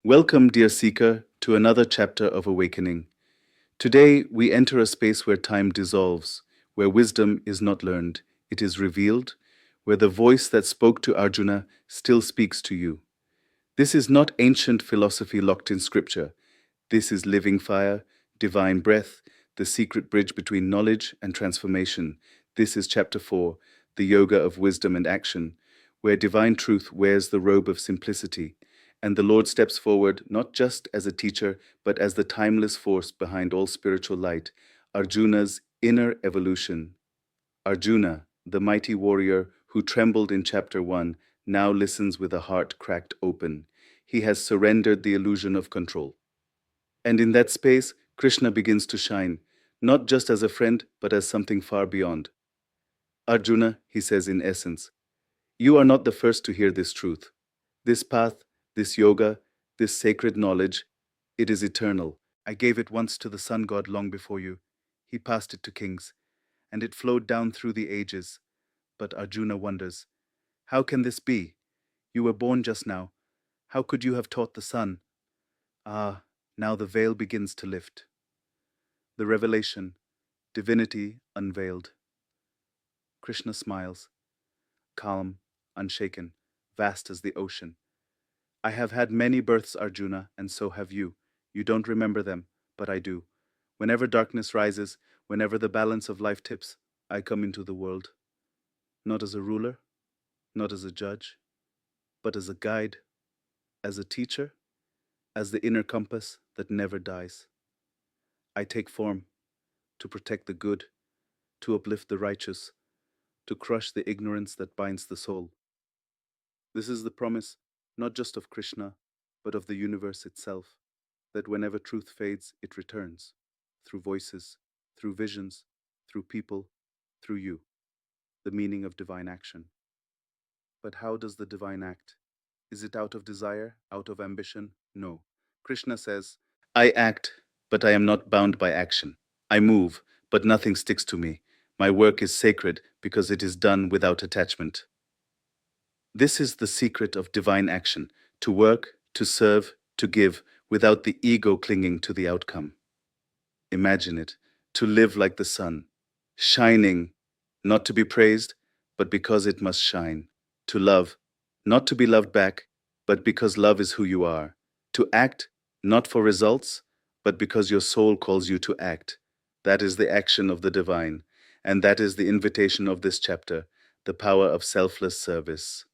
Welcome, dear seeker, to another chapter of awakening. Today, we enter a space where time dissolves, where wisdom is not learned, it is revealed, where the voice that spoke to Arjuna still speaks to you. This is not ancient philosophy locked in scripture. This is living fire, divine breath, the secret bridge between knowledge and transformation. This is chapter 4, the yoga of wisdom and action, where divine truth wears the robe of simplicity, and the Lord steps forward not just as a teacher, but as the timeless force behind all spiritual light, Arjuna's inner evolution. Arjuna, the mighty warrior who trembled in chapter 1, now listens with a heart cracked open. He has surrendered the illusion of control. And in that space, Krishna begins to shine, not just as a friend, but as something far beyond. Arjuna, he says in essence, you are not the first to hear this truth. This path, this yoga, this sacred knowledge, it is eternal. I gave it once to the sun god long before you. He passed it to kings, and it flowed down through the ages. But Arjuna wonders, how can this be? You were born just now. How could you have taught the sun? Ah, now the veil begins to lift. The revelation, divinity unveiled. Krishna smiles, calm, unshaken, vast as the ocean. I have had many births, Arjuna, and so have you. You don't remember them, but I do. Whenever darkness rises, whenever the balance of life tips, I come into the world. Not as a ruler, not as a judge, but as a guide, as a teacher, as the inner compass that never dies. I take form to protect the good, to uplift the righteous, to crush the ignorance that binds the soul. This is the promise not just of Krishna, but of the universe itself, that whenever truth fades, it returns, through voices, through visions, through people, through you, the meaning of divine action. But how does the divine act? Is it out of desire, out of ambition? No. Krishna says, I act, but I am not bound by action. I move, but nothing sticks to me. My work is sacred because it is done without attachment. This is the secret of divine action, to work, to serve, to give, without the ego clinging to the outcome. Imagine it, to live like the sun, shining, not to be praised, but because it must shine. To love, not to be loved back, but because love is who you are. To act, not for results, but because your soul calls you to act. That is the action of the divine, and that is the invitation of this chapter, the power of selfless service.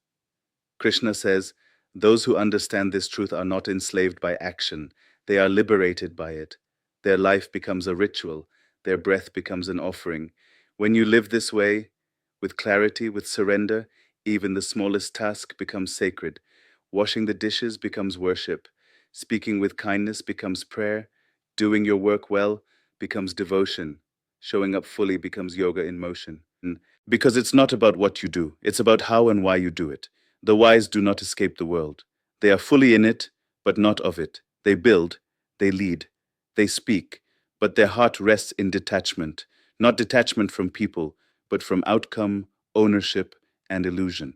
Krishna says, those who understand this truth are not enslaved by action, they are liberated by it. Their life becomes a ritual, their breath becomes an offering. When you live this way, with clarity, with surrender, even the smallest task becomes sacred. Washing the dishes becomes worship. Speaking with kindness becomes prayer. Doing your work well becomes devotion. Showing up fully becomes yoga in motion. Because it's not about what you do, it's about how and why you do it. The wise do not escape the world. They are fully in it, but not of it. They build, they lead, they speak, but their heart rests in detachment, not detachment from people, but from outcome, ownership, and illusion.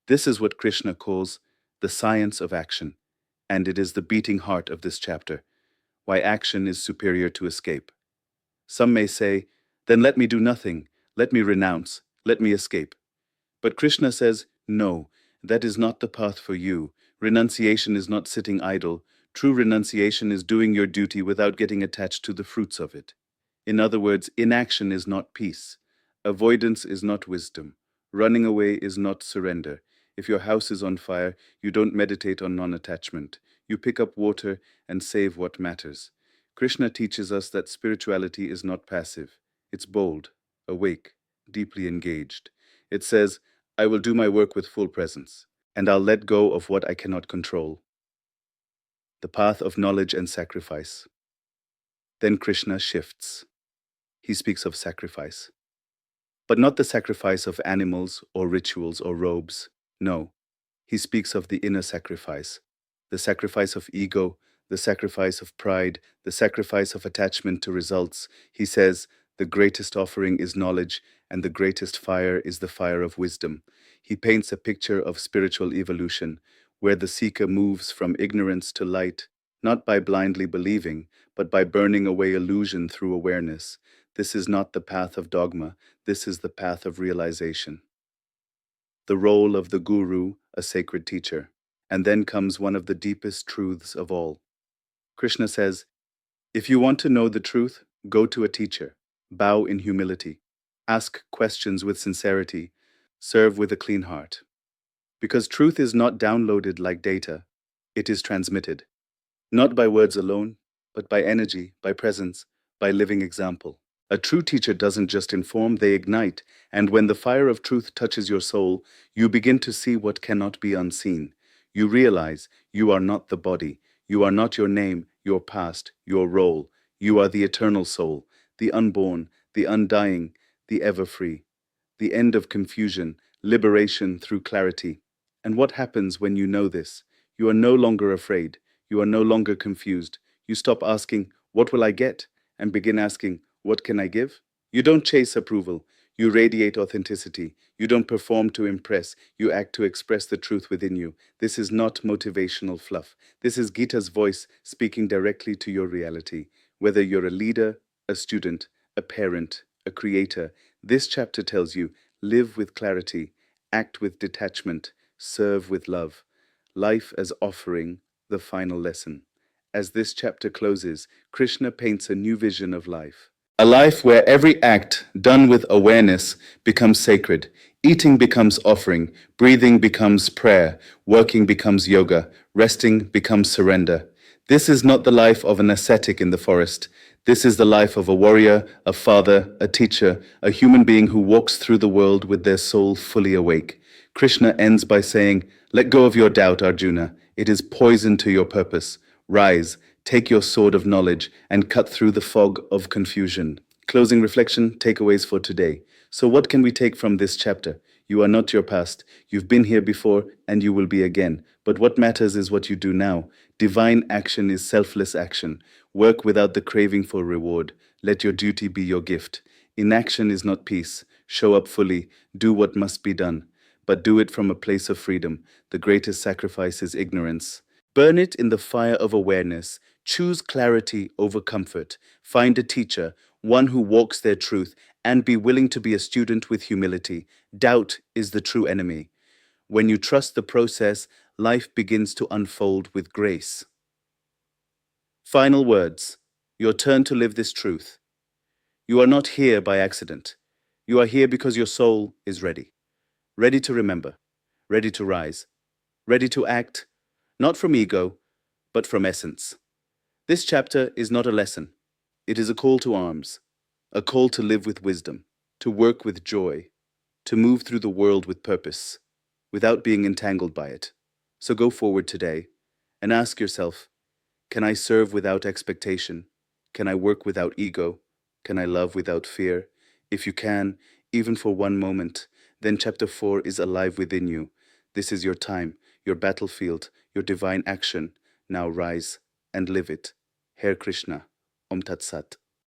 This is what Krishna calls the science of action, and it is the beating heart of this chapter, why action is superior to escape. Some may say, then let me do nothing, let me renounce, let me escape. But Krishna says, no, that is not the path for you. Renunciation is not sitting idle. True renunciation is doing your duty without getting attached to the fruits of it. In other words, inaction is not peace. Avoidance is not wisdom. Running away is not surrender. If your house is on fire, you don't meditate on non-attachment. You pick up water and save what matters. Krishna teaches us that spirituality is not passive. It's bold, awake, deeply engaged. It says, I will do my work with full presence, and I'll let go of what I cannot control. The path of knowledge and sacrifice. Then Krishna shifts. He speaks of sacrifice. But not the sacrifice of animals or rituals or robes. No, he speaks of the inner sacrifice, the sacrifice of ego, the sacrifice of pride, the sacrifice of attachment to results. He says, the greatest offering is knowledge, and the greatest fire is the fire of wisdom. He paints a picture of spiritual evolution, where the seeker moves from ignorance to light, not by blindly believing, but by burning away illusion through awareness. This is not the path of dogma, this is the path of realization. The role of the guru, a sacred teacher. And then comes one of the deepest truths of all. Krishna says, if you want to know the truth, go to a teacher, bow in humility, ask questions with sincerity, serve with a clean heart. Because truth is not downloaded like data, it is transmitted, not by words alone, but by energy, by presence, by living example. A true teacher doesn't just inform, they ignite, and when the fire of truth touches your soul, you begin to see what cannot be unseen. You realize you are not the body, you are not your name, your past, your role. You are the eternal soul, the unborn, the undying, the ever free. The end of confusion, liberation through clarity. And what happens when you know this? You are no longer afraid, you are no longer confused. You stop asking, what will I get? And begin asking, what can I give? You don't chase approval. You radiate authenticity. You don't perform to impress. You act to express the truth within you. This is not motivational fluff. This is Gita's voice speaking directly to your reality. Whether you're a leader, a student, a parent, a creator, this chapter tells you, live with clarity, act with detachment, serve with love. Life as offering, the final lesson. As this chapter closes, Krishna paints a new vision of life. A life where every act done with awareness becomes sacred. Eating becomes offering, breathing becomes prayer, working becomes yoga, resting becomes surrender. This is not the life of an ascetic in the forest. This is the life of a warrior, a father, a teacher, a human being who walks through the world with their soul fully awake. Krishna ends by saying, let go of your doubt, Arjuna. It is poison to your purpose. Rise, take your sword of knowledge, and cut through the fog of confusion. Closing reflection, takeaways for today. So what can we take from this chapter? You are not your past. You've been here before, and you will be again. But what matters is what you do now. Divine action is selfless action. Work without the craving for reward. Let your duty be your gift. Inaction is not peace. Show up fully. Do what must be done. But do it from a place of freedom. The greatest sacrifice is ignorance. Burn it in the fire of awareness. Choose clarity over comfort. Find a teacher, one who walks their truth, and be willing to be a student with humility. Doubt is the true enemy. When you trust the process, life begins to unfold with grace. Final words. Your turn to live this truth. You are not here by accident. You are here because your soul is ready. Ready to remember. Ready to rise. Ready to act, not from ego, but from essence. This chapter is not a lesson. It is a call to arms, a call to live with wisdom, to work with joy, to move through the world with purpose, without being entangled by it. So go forward today and ask yourself, can I serve without expectation? Can I work without ego? Can I love without fear? If you can, even for one moment, then chapter 4 is alive within you. This is your time, your battlefield, your divine action. Now rise and live it. Hare Krishna. Om Tat Sat.